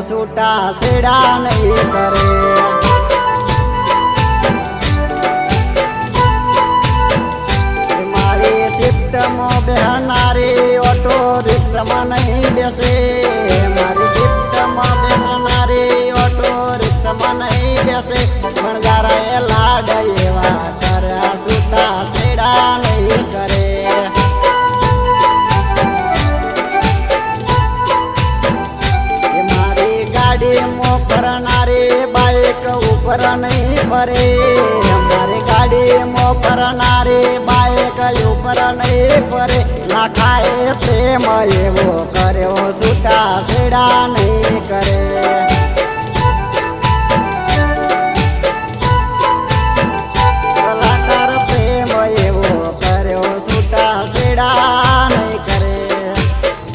છૂટા છેડા નહીં કરે। મારી શિફ્ટમાં બેહનારી ઓટો રિક્ષામાં નહીં બેસે। મારી શિફ્ટમાં બેસનારી ઓટો રિક્ષામાં નહીં બેસે। પણ જરા એ લાડ એવા કર્યા છૂટા છેડા નહીં કરે। ગાડીમાં ફરનારી બાઈક ઉપર નહીં ફરે। અમારી ગાડીમાં ફરનારી બાઈક ઉપર નહીં ફરે। લાખાએ પ્રેમ એવો કર્યો છૂટા છેડા નહીં કરે।